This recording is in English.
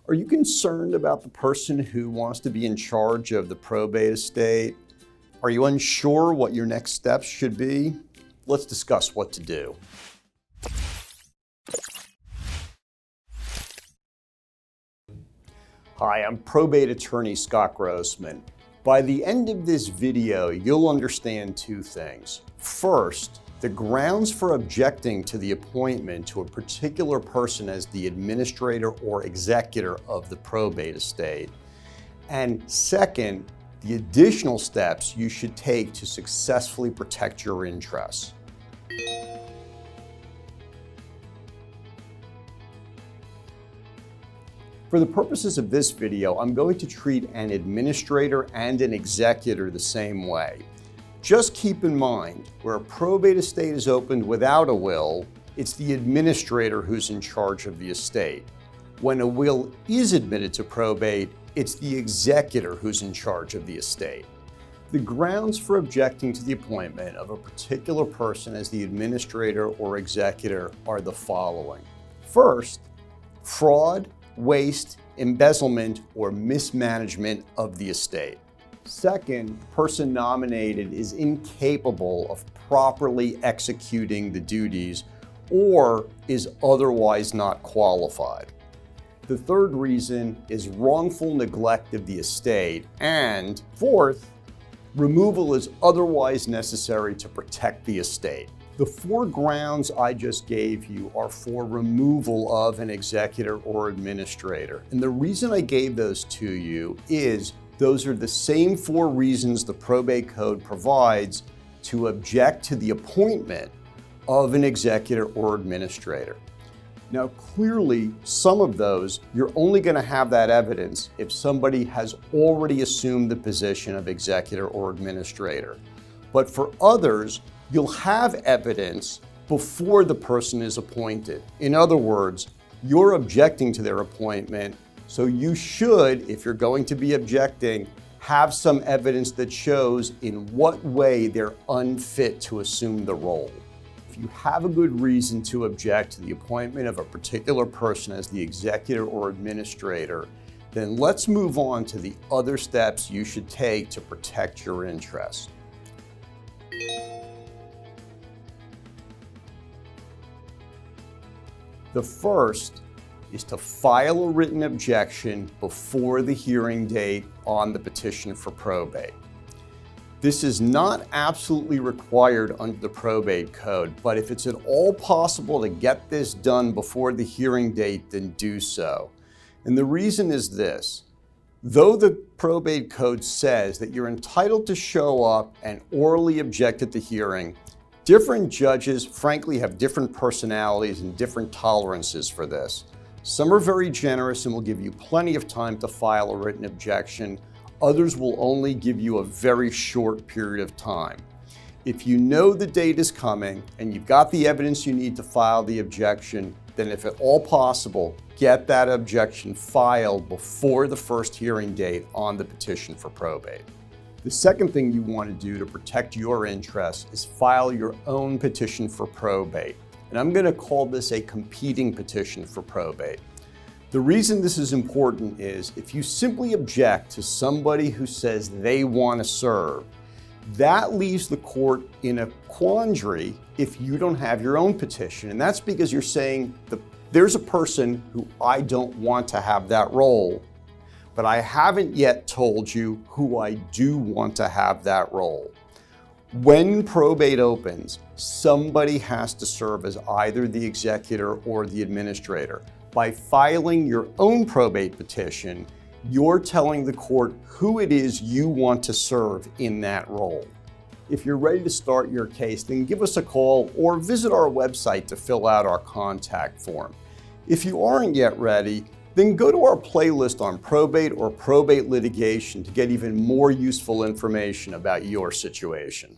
Are you concerned about the person who wants to be in charge of the probate estate? Are you unsure what your next steps should be? Let's discuss what to do. Hi, I'm probate attorney Scott Grossman. By the end of this video, you'll understand two things. First, the grounds for objecting to the appointment to a particular person as the administrator or executor of the probate estate. And second, the additional steps you should take to successfully protect your interests. For the purposes of this video, I'm going to treat an administrator and an executor the same way. Just keep in mind, where a probate estate is opened without a will, it's the administrator who's in charge of the estate. When a will is admitted to probate, it's the executor who's in charge of the estate. The grounds for objecting to the appointment of a particular person as the administrator or executor are the following. First, fraud, waste, embezzlement, or mismanagement of the estate. Second, the person nominated is incapable of properly executing the duties or is otherwise not qualified. The third reason is wrongful neglect of the estate. And fourth, removal is otherwise necessary to protect the estate. The four grounds I just gave you are for removal of an executor or administrator. And the reason I gave those to you is those are the same four reasons the probate code provides to object to the appointment of an executor or administrator. Now, clearly, some of those, you're only going to have that evidence if somebody has already assumed the position of executor or administrator. But for others, you'll have evidence before the person is appointed. In other words, you're objecting to their appointment, so you should, if you're going to be objecting, have some evidence that shows in what way they're unfit to assume the role. If you have a good reason to object to the appointment of a particular person as the executor or administrator, then let's move on to the other steps you should take to protect your interests. The first is to file a written objection before the hearing date on the petition for probate. This is not absolutely required under the probate code, but if it's at all possible to get this done before the hearing date, then do so. And the reason is this. Though the probate code says that you're entitled to show up and orally object at the hearing, different judges, frankly, have different personalities and different tolerances for this. Some are very generous and will give you plenty of time to file a written objection. Others will only give you a very short period of time. If you know the date is coming and you've got the evidence you need to file the objection, then if at all possible, get that objection filed before the first hearing date on the petition for probate. The second thing you want to do to protect your interests is file your own petition for probate. And I'm going to call this a competing petition for probate. The reason this is important is if you simply object to somebody who says they want to serve, that leaves the court in a quandary if you don't have your own petition. And that's because you're saying there's a person who I don't want to have that role, but I haven't yet told you who I do want to have that role. When probate opens, somebody has to serve as either the executor or the administrator. By filing your own probate petition, you're telling the court who it is you want to serve in that role. If you're ready to start your case, then give us a call or visit our website to fill out our contact form. If you aren't yet ready, then go to our playlist on probate or probate litigation to get even more useful information about your situation.